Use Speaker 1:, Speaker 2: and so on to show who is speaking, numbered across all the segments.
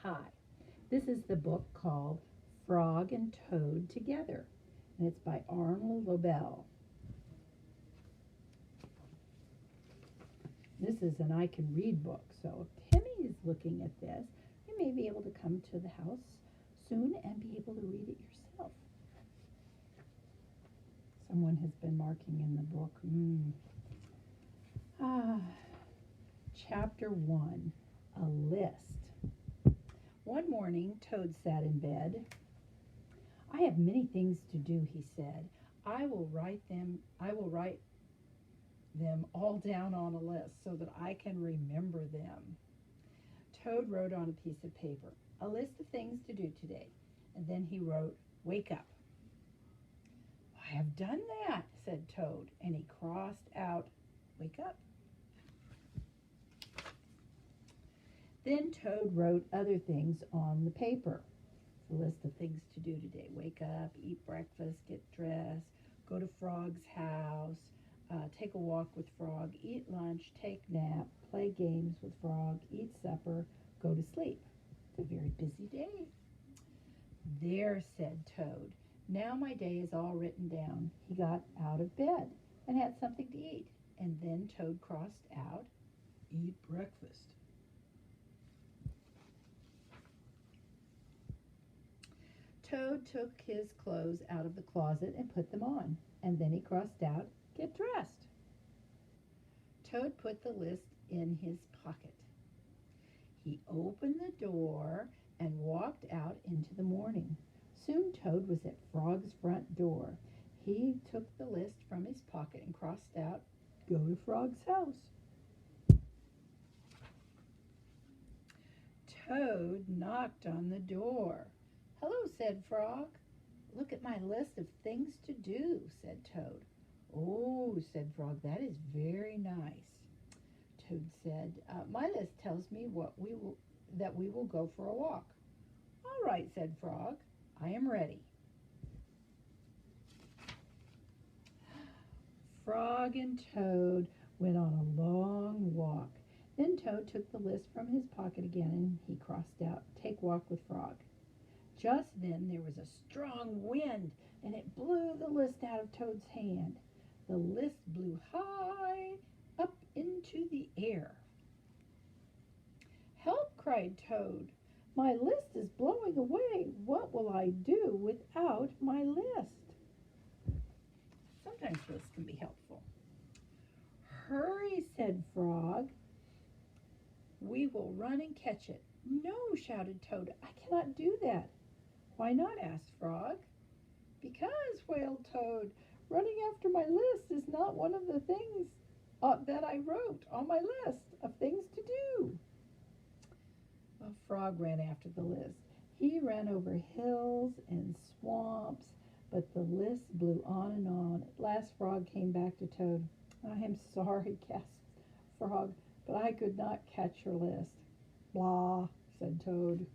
Speaker 1: Hi, this is the book called Frog and Toad Together, and it's by Arnold Lobel. This is an I Can Read book, so if Timmy is looking at this, you may be able to come to the house soon and be able to read it yourself. Someone has been marking in the book. Chapter 1, A List. One morning, Toad sat in bed. I have many things to do, he said. I will write them all down on a list so that I can remember them. Toad wrote on a piece of paper, a list of things to do today. And then he wrote, wake up. I have done that, said Toad, and he crossed out, wake up. Then Toad wrote other things on the paper. It's a list of things to do today. Wake up, eat breakfast, get dressed, go to Frog's house, take a walk with Frog, eat lunch, take nap, play games with Frog, eat supper, go to sleep. It's a very busy day. There, said Toad. Now my day is all written down. He got out of bed and had something to eat. And then Toad crossed out, eat breakfast. Toad took his clothes out of the closet and put them on. And then he crossed out, get dressed. Toad put the list in his pocket. He opened the door and walked out into the morning. Soon Toad was at Frog's front door. He took the list from his pocket and crossed out, go to Frog's house. Toad knocked on the door. Hello, said Frog. Look at my list of things to do, said Toad. Oh, said Frog, that is very nice. Toad said, my list tells me that we will go for a walk. All right, said Frog, I am ready. Frog and Toad went on a long walk. Then Toad took the list from his pocket again and he crossed out, take walk with Frog. Just then there was a strong wind and it blew the list out of Toad's hand. The list blew high up into the air. Help, cried Toad. My list is blowing away. What will I do without my list? Sometimes lists can be helpful. Hurry, said Frog. We will run and catch it. No, shouted Toad. I cannot do that. Why not? Asked Frog. Because, wailed Toad, running after my list is not one of the things that I wrote on my list of things to do. Well, Frog ran after the list. He ran over hills and swamps, but the list blew on and on. At last Frog came back to Toad. I am sorry, gasped Frog, but I could not catch your list. Blah, said Toad.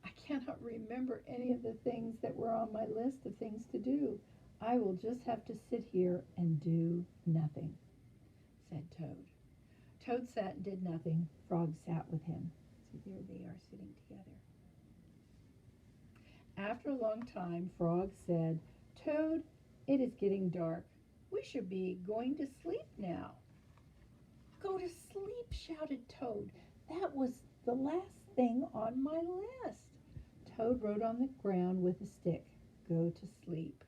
Speaker 1: I cannot remember any of the things that were on my list of things to do. I will just have to sit here and do nothing, said Toad. Toad sat and did nothing. Frog sat with him. See, there they are sitting together. After a long time, Frog said, Toad, it is getting dark. We should be going to sleep now. Go to sleep, shouted Toad. That was the last thing on my list. Toad wrote on the ground with a stick, go to sleep.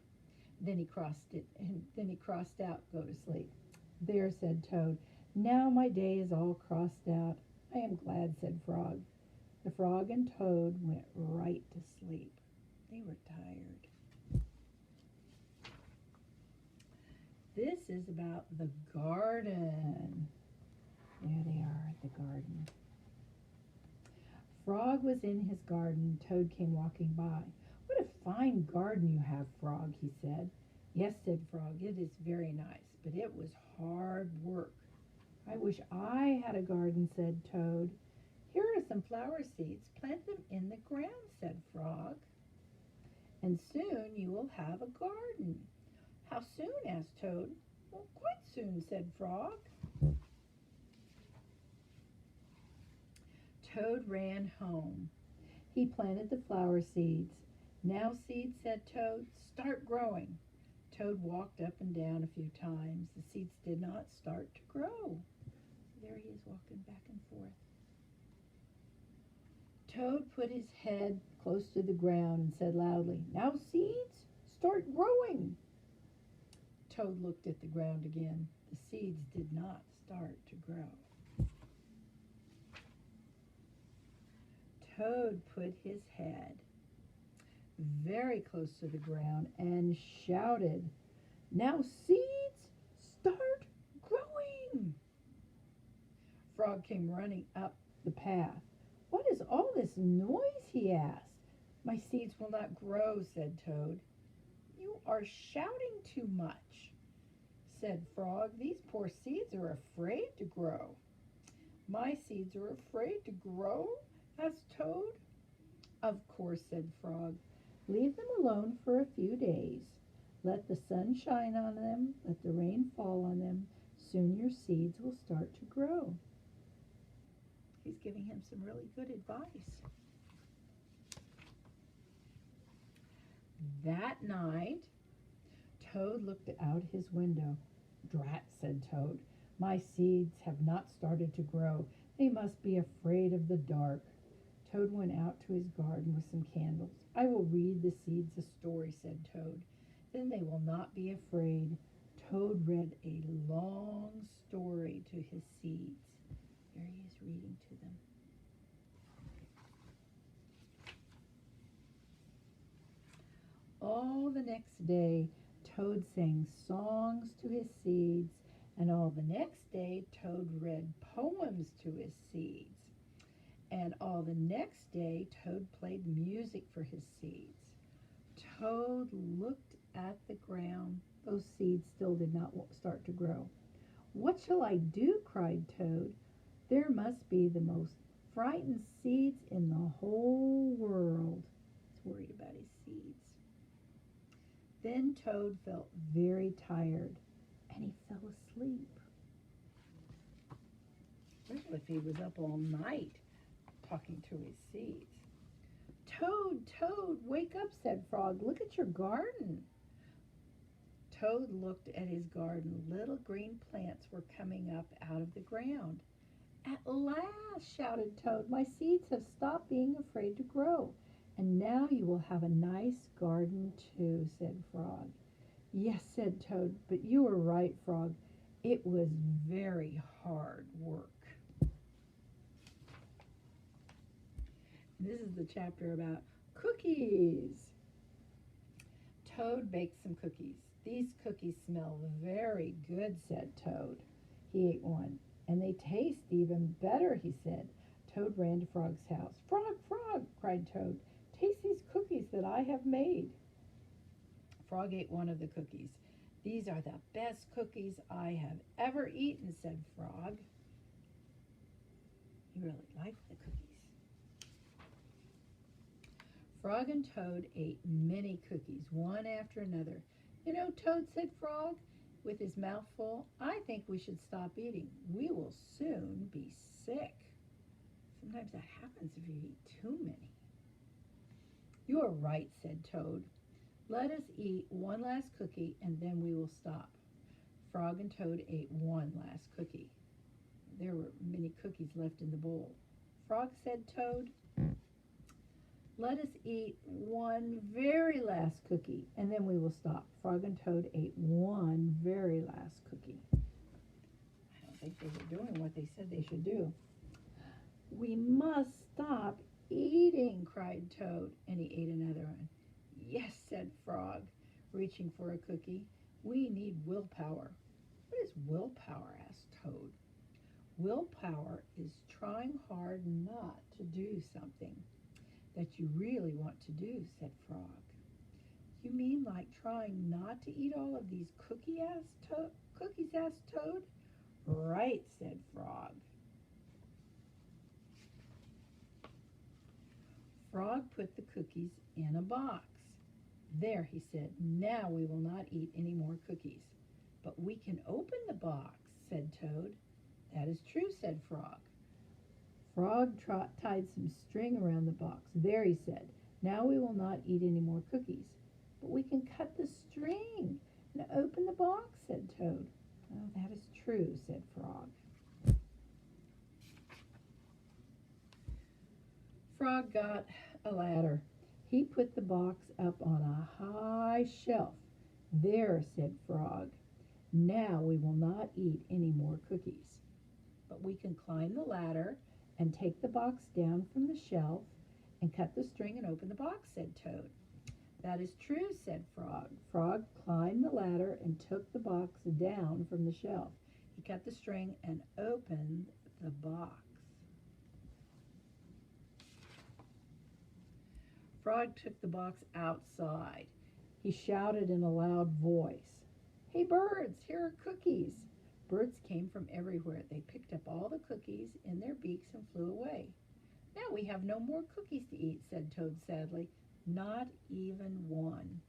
Speaker 1: Then he crossed out, go to sleep. There, said Toad. Now my day is all crossed out. I am glad, said Frog. The Frog and Toad went right to sleep. They were tired. This is about the garden. There they are at the garden. Frog was in his garden. Toad came walking by. What a fine garden you have, Frog, he said. Yes, said Frog, it is very nice, but it was hard work. I wish I had a garden, said Toad. Here are some flower seeds. Plant them in the ground, said Frog. And soon you will have a garden. How soon? Asked Toad. Well, quite soon, said Frog. Toad ran home. He planted the flower seeds. Now, seeds, said Toad, start growing. Toad walked up and down a few times. The seeds did not start to grow. There he is walking back and forth. Toad put his head close to the ground and said loudly, now, seeds, start growing. Toad looked at the ground again. The seeds did not start to grow. Toad put his head very close to the ground and shouted, now, seeds, start growing. Frog came running up the path. What is all this noise? He asked. My seeds will not grow, said Toad. You are shouting too much, said Frog. These poor seeds are afraid to grow. My seeds are afraid to grow? Asked Toad. Of course, said Frog. Leave them alone for a few days. Let the sun shine on them. Let the rain fall on them. Soon your seeds will start to grow. He's giving him some really good advice. That night, Toad looked out his window. Drat, said Toad. My seeds have not started to grow. They must be afraid of the dark. Toad went out to his garden with some candles. I will read the seeds a story, said Toad. Then they will not be afraid. Toad read a long story to his seeds. There he is reading to them. All the next day, Toad sang songs to his seeds, and all the next day, Toad read poems to his seeds. And all the next day, Toad played music for his seeds. Toad looked at the ground. Those seeds still did not start to grow. What shall I do? Cried Toad. There must be the most frightened seeds in the whole world. He's worried about his seeds. Then Toad felt very tired, and he fell asleep. Especially if he was up all night talking to his seeds. Toad, Toad, wake up, said Frog. Look at your garden. Toad looked at his garden. Little green plants were coming up out of the ground. At last, shouted Toad, my seeds have stopped being afraid to grow. And now you will have a nice garden too, said Frog. Yes, said Toad, but you were right, Frog. It was very hard work. This is the chapter about cookies. Toad baked some cookies. These cookies smell very good, said Toad. He ate one. And they taste even better, he said. Toad ran to Frog's house. Frog, Frog, cried Toad. Taste these cookies that I have made. Frog ate one of the cookies. These are the best cookies I have ever eaten, said Frog. He really liked the cookies. Frog and Toad ate many cookies, one after another. You know, Toad, said Frog, with his mouth full, I think we should stop eating. We will soon be sick. Sometimes that happens if you eat too many. You are right, said Toad. Let us eat one last cookie and then we will stop. Frog and Toad ate one last cookie. There were many cookies left in the bowl. Frog, said Toad, let us eat one very last cookie and then we will stop. Frog and Toad ate one very last cookie. I don't think they were doing what they said they should do. We must stop eating, cried Toad, and he ate another one. Yes, said Frog, reaching for a cookie. We need willpower. What is willpower? Asked Toad. Willpower is trying hard not to do something that you really want to do, said Frog. You mean like trying not to eat all of these cookies? Asked Toad. Right, said Frog. Frog put the cookies in a box. There, he said, now we will not eat any more cookies. But we can open the box, said Toad. That is true, said Frog. Frog tied some string around the box. There, he said, now we will not eat any more cookies. But we can cut the string and open the box, said Toad. Oh, that is true, said Frog. Frog got a ladder. He put the box up on a high shelf. There, said Frog. Now we will not eat any more cookies. But we can climb the ladder and take the box down from the shelf and cut the string and open the box, said Toad. That is true, said Frog. Frog climbed the ladder and took the box down from the shelf. He cut the string and opened the box. Frog took the box outside. He shouted in a loud voice, "Hey birds, here are cookies." Birds came from everywhere. They picked up all the cookies in their beaks and flew away. Now we have no more cookies to eat, said Toad sadly. Not even one.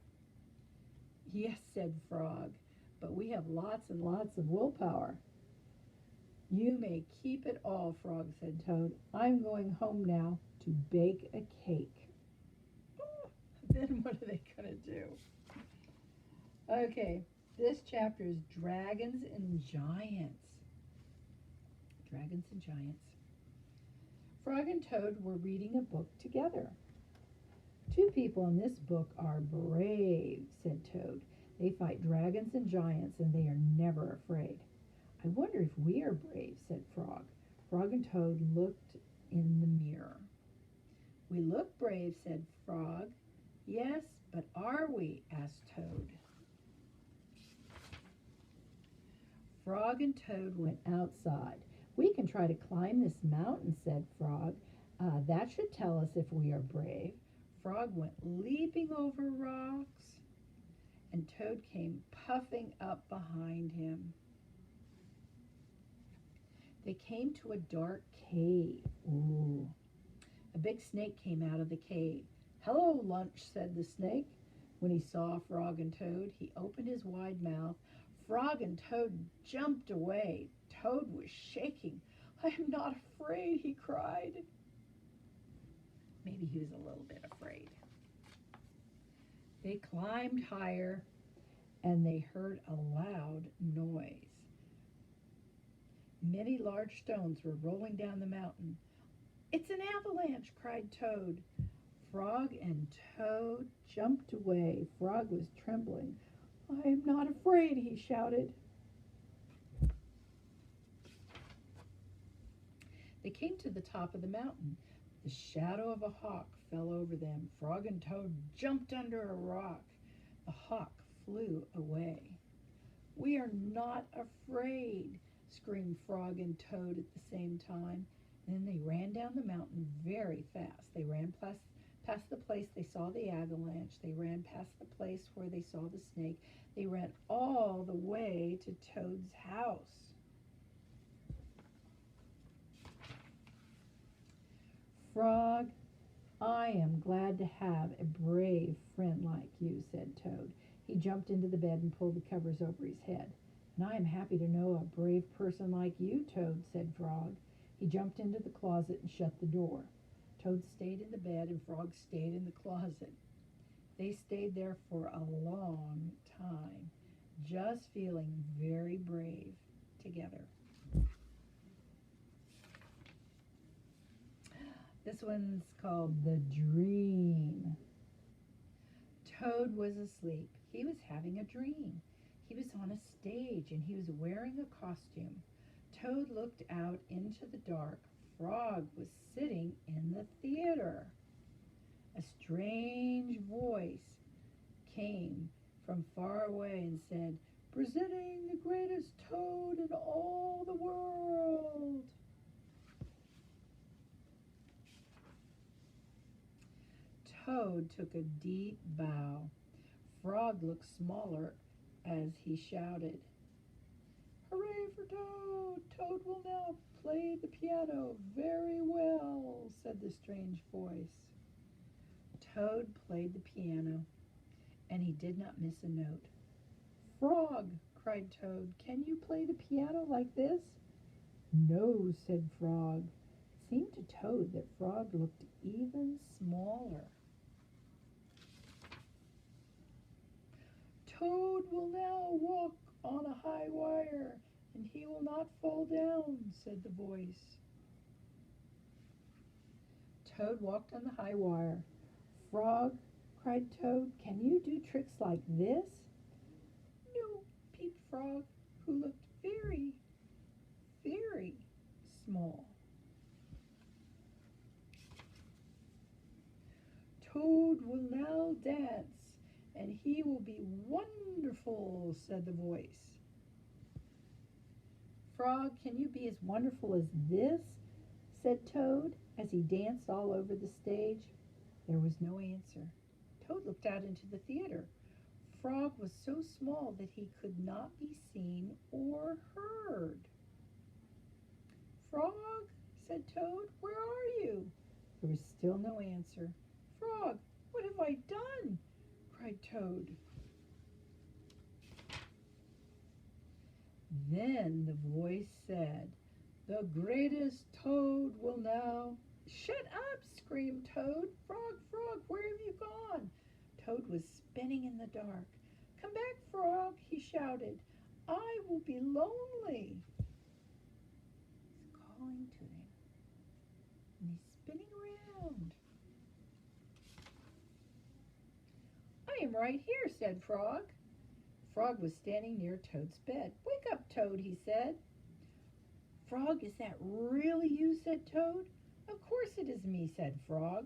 Speaker 1: Yes, said Frog, but we have lots and lots of willpower. You may keep it all, Frog, said Toad. I'm going home now to bake a cake. Then what are they going to do? Okay, this chapter is Dragons and Giants. Dragons and Giants. Frog and Toad were reading a book together. Two people in this book are brave, said Toad. They fight dragons and giants, and they are never afraid. I wonder if we are brave, said Frog. Frog and Toad looked in the mirror. We look brave, said Frog. Yes, but are we? Asked Toad. Frog and Toad went outside. We can try to climb this mountain, said Frog. That should tell us if we are brave. Frog went leaping over rocks, and Toad came puffing up behind him. They came to a dark cave. Ooh. A big snake came out of the cave. Hello, Lunch, said the snake. When he saw Frog and Toad, he opened his wide mouth. Frog and Toad jumped away. Toad was shaking. I am not afraid, he cried. Maybe he was a little bit afraid. They climbed higher, and they heard a loud noise. Many large stones were rolling down the mountain. It's an avalanche, cried Toad. Frog and Toad jumped away. Frog was trembling. I am not afraid, he shouted. They came to the top of the mountain. The shadow of a hawk fell over them. Frog and Toad jumped under a rock. The hawk flew away. We are not afraid, screamed Frog and Toad at the same time. Then they ran down the mountain very fast. They ran past the place they saw the avalanche. They ran past the place where they saw the snake. They ran all the way to Toad's house. Frog, I am glad to have a brave friend like you, said Toad. He jumped into the bed and pulled the covers over his head. And I am happy to know a brave person like you, Toad, said Frog. He jumped into the closet and shut the door. Toad stayed in the bed and Frog stayed in the closet. They stayed there for a long time, just feeling very brave together. This one's called The Dream. Toad was asleep. He was having a dream. He was on a stage and he was wearing a costume. Toad looked out into the dark. Frog was sitting in the theater. A strange voice came from far away and said, "Presenting the greatest toad in all the world." Toad took a deep bow. Frog looked smaller as he shouted, "Hooray for Toad! Toad will now play the piano very well," said the strange voice. Toad played the piano, and he did not miss a note. "Frog," cried Toad, "can you play the piano like this?" "No," said Frog. seemed to Toad that Frog looked even smaller. Toad will now walk on a high wire, and he will not fall down, said the voice. Toad walked on the high wire. Frog, cried Toad, can you do tricks like this? No, peeped Frog, who looked very, very small. Toad will now dance, and he will be wonderful, said the voice. Frog, can you be as wonderful as this? Said Toad, as he danced all over the stage. There was no answer. Toad looked out into the theater. Frog was so small that he could not be seen or heard. Frog, said Toad, where are you? There was still no answer. Frog, what have I done? Cried Toad. Then the voice said, the greatest Toad will now... Shut up, screamed Toad. Frog, Frog, where have you gone? Toad was spinning in the dark. Come back, Frog, he shouted. I will be lonely. He's calling to him, and he's spinning around. I am right here, said Frog. Frog was standing near Toad's bed. Wake up, Toad, he said. Frog, is that really you? Said Toad. Of course it is me, said Frog.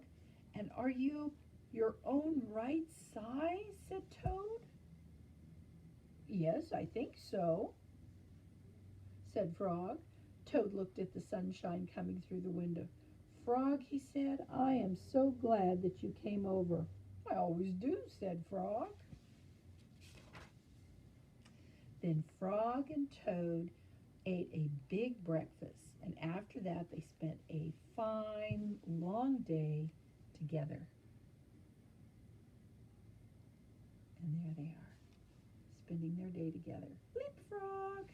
Speaker 1: And are you your own right size? Said Toad. Yes, I think so, said Frog. Toad looked at the sunshine coming through the window. Frog, he said, I am so glad that you came over. I always do, said Frog. Then Frog and Toad ate a big breakfast, and after that they spent a fine, long day together. And there they are, spending their day together. Leapfrog!